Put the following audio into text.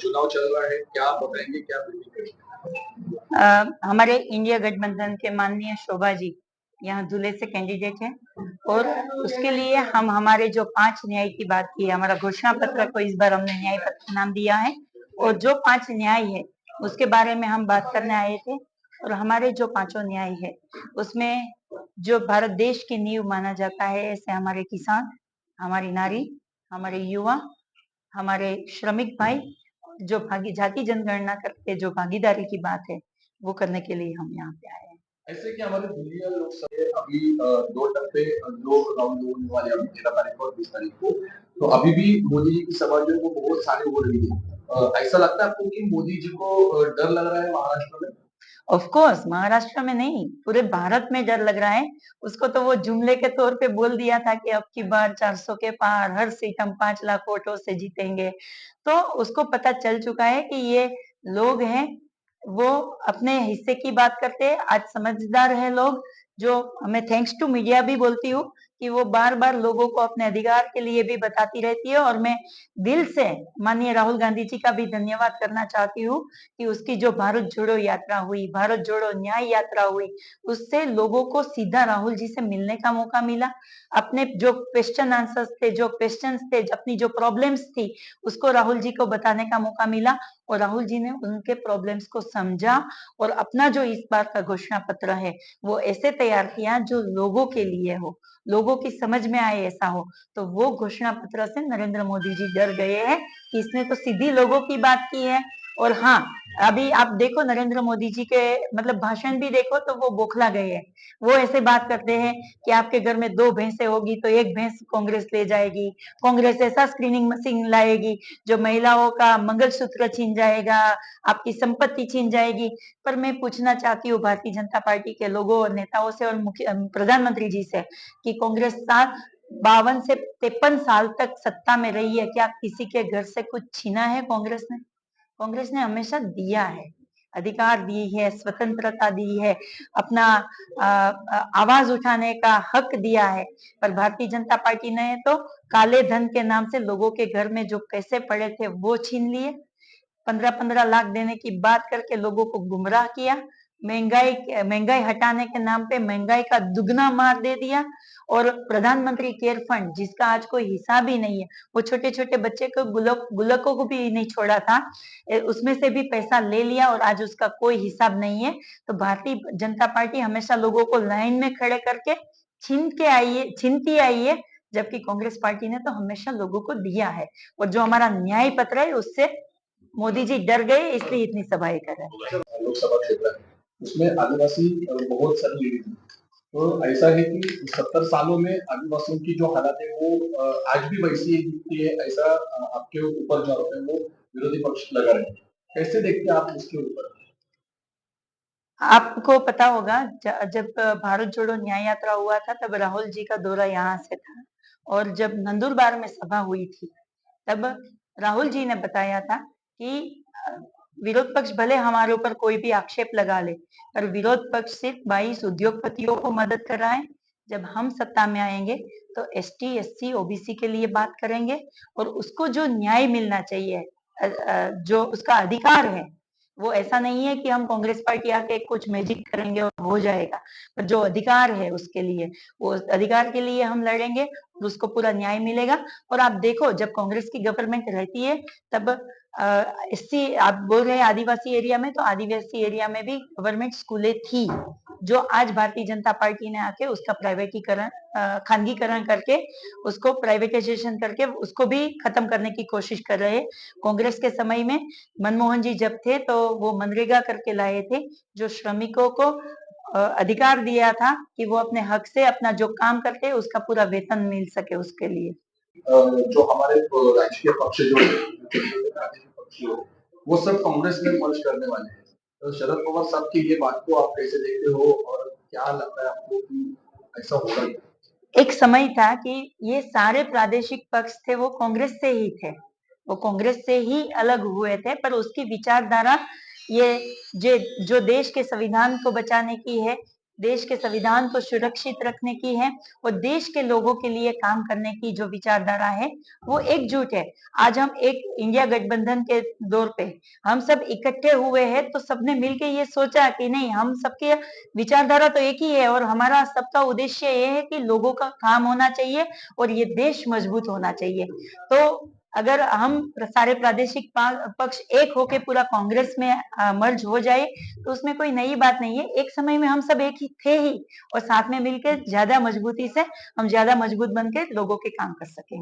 चुनाव चल रहा है, क्या आप बताएंगे, क्या प्रेडिक्ट करेंगे? हमारे इंडिया गठबंधन के माननीय शोभा जी यहाँ धुले से कैंडिडेट है और उसके लिए हम हमारे जो 5 न्याय की बात की है, हमारा घोषणा पत्र को इस बार हमने न्याय पत्र नाम दिया है और जो 5 न्याय है उसके बारे में हम बात करने आए थे। और हमारे जो 5 न्याय है उसमें जो भारत देश की नींव माना जाता है, ऐसे हमारे किसान, हमारी नारी, हमारे युवा, हमारे श्रमिक भाई, जो जाति जनगणना करके जो भागीदारी की बात है वो करने के लिए हम यहाँ पे आए हैं। ऐसे कि हमारे दिल्ली लोकसभा अभी 2 टप्पे 2 राउंड होने वाले हैं, 13 तारीख को और 20 तारीख को। तो अभी भी मोदी जी की सभा जो है वो बहुत सारी हो रही है। ऐसा लगता है आपको कि मोदी जी को डर लग रहा है महाराष्ट्र में? ऑफ कोर्स महाराष्ट्र में नहीं, पूरे भारत में डर लग रहा है। उसको तो वो जुमले के तौर पे बोल दिया था कि अब की बार 400 के पार, हर सीट हम 5 लाख वोटों से जीतेंगे। तो उसको पता चल चुका है कि ये लोग हैं, वो अपने हिस्से की बात करते हैं। आज समझदार है लोग, जो हमें थैंक्स टू मीडिया भी बोलती हूँ कि वो बार-बार लोगों को अपने अधिकार के लिए भी बताती रहती है। और मैं दिल से माननीय राहुल गांधी जी का भी धन्यवाद करना चाहती हूँ कि उसकी जो भारत जोड़ो यात्रा हुई, भारत जोड़ो न्याय यात्रा हुई, उससे लोगों को सीधा राहुल जी से मिलने का मौका मिला। अपने जो क्वेश्चन आंसर्स थे, जो क्वेश्चंस थे, अपनी जो प्रॉब्लम्स थी, उसको राहुल जी को बताने का मौका मिला और राहुल जी ने उनके प्रॉब्लम्स को समझा और अपना जो इस बार का घोषणा पत्र है वो ऐसे तैयार किया जो लोगों के लिए हो, लोगों की समझ में आए ऐसा हो। तो वो घोषणा पत्र से नरेंद्र मोदी जी डर गए हैं कि इसने तो सीधी लोगों की बात की है। और हाँ, अभी आप देखो नरेंद्र मोदी जी के मतलब भाषण भी देखो तो वो बौखला गए हैं। वो ऐसे बात करते हैं कि आपके घर में 2 भैंसें होगी तो 1 भैंस कांग्रेस ले जाएगी, कांग्रेस ऐसा स्क्रीनिंग मशीन लाएगी जो महिलाओं का मंगलसूत्र छीन जाएगा, आपकी संपत्ति छीन जाएगी। पर मैं पूछना चाहती हूँ भारतीय जनता पार्टी के लोगों और नेताओं से और प्रधानमंत्री जी से कि कांग्रेस 52 से 53 साल तक सत्ता में रही है, क्या किसी के घर से कुछ छीना है कांग्रेस ने? कांग्रेस ने हमेशा दिया है, अधिकार दी है, स्वतंत्रता दी है, अपना आवाज उठाने का हक दिया है। पर भारतीय जनता पार्टी ने तो काले धन के नाम से लोगों के घर में जो पैसे पड़े थे वो छीन लिए, 15-15 लाख देने की बात करके लोगों को गुमराह किया, महंगाई हटाने के नाम पे महंगाई का दुगना मार दे दिया। और प्रधानमंत्री केयर फंड जिसका आज कोई हिसाब ही नहीं है, वो छोटे छोटे बच्चे को गुल्लकों को भी नहीं छोड़ा था, उसमें से भी पैसा ले लिया और आज उसका कोई हिसाब नहीं है। तो भारतीय जनता पार्टी हमेशा लोगों को लाइन में खड़े करके छीनती आई है, जबकि कांग्रेस पार्टी ने तो हमेशा लोगों को दिया है। और जो हमारा न्याय पत्र है उससे मोदी जी डर गए, इसलिए इतनी सभाएं कर रहे हैं। लोकसभा क्षेत्र है, उसमें आदिवासी बहुत सारी लेडी थी। तो ऐसा है कि 70 सालों में आदिवासियों की जो हालत है वो आज भी वैसी ही दिखती है, ऐसा आपके ऊपर जो आरोप है वो विरोधी पक्ष लगा रहे हैं। कैसे देखते हैं आप इसके ऊपर? आपको पता होगा जब भारत जोड़ो न्याय यात्रा हुआ था तब राहुल जी का दौरा यहाँ से था और जब नंदुरबार में सभा हुई थी तब राहुल जी ने बताया था कि विरोध पक्ष भले हमारे ऊपर कोई भी आक्षेप लगा ले, पर विरोध पक्ष सिर्फ 22 उद्योगपतियों को मदद कर रहा है। जब हम सत्ता में आएंगे तो एसटी, एससी, ओबीसी के लिए बात करेंगे और उसको जो न्याय मिलना चाहिए, जो उसका अधिकार है, वो ऐसा नहीं है कि हम कांग्रेस पार्टी आके कुछ मैजिक करेंगे और हो जाएगा। पर जो अधिकार है उसके लिए, वो अधिकार के लिए हम लड़ेंगे और उसको पूरा न्याय मिलेगा। और आप देखो जब कांग्रेस की गवर्नमेंट रहती है तब एससी, आप बोल रहे हैं आदिवासी एरिया में, तो आदिवासी एरिया में भी गवर्नमेंट स्कूलें थी, जो आज भारतीय जनता पार्टी ने आके उसका प्राइवेटीकरण, खानगीकरण करके उसको प्राइवेटाइजेशन करके उसको भी खत्म करने की कोशिश कर रहे हैं। कांग्रेस के समय में मनमोहन जी जब थे तो वो मनरेगा करके लाए थे, जो श्रमिकों को अधिकार दिया था कि वो अपने हक से अपना जो काम करते हैं उसका पूरा वेतन मिल सके उसके लिए। जो हमारे राजकीय पक्ष जो राजनीतिक पक्ष हो, वो सब कांग्रेस में मर्ज करने वाले हैं। तो शरद पवार साहब की ये बात को आप कैसे देखते हो और क्या लगता है आपको कि ऐसा होगा? एक समय था कि ये सारे प्रादेशिक पक्ष थे वो कांग्रेस से ही थे, वो कांग्रेस से ही अलग हुए थे, पर उसकी विचारधारा ये जो देश के संविधान को बचाने की है, देश के संविधान को सुरक्षित रखने की है और देश के लोगों के लिए काम करने की जो विचारधारा है वो एकजुट है। आज हम एक इंडिया गठबंधन के दौर पे हम सब इकट्ठे हुए हैं, तो सबने मिलके ये सोचा कि नहीं, हम सबके विचारधारा तो एक ही है और हमारा सबका उद्देश्य ये है कि लोगों का काम होना चाहिए और ये देश मजबूत होना चाहिए। तो अगर हम सारे प्रादेशिक पक्ष एक होके पूरा कांग्रेस में मर्ज हो जाए तो उसमें कोई नई बात नहीं है। एक समय में हम सब एक ही थे ही और साथ में मिलकर ज्यादा मजबूती से हम ज्यादा मजबूत बनकर लोगों के काम कर सकेंगे।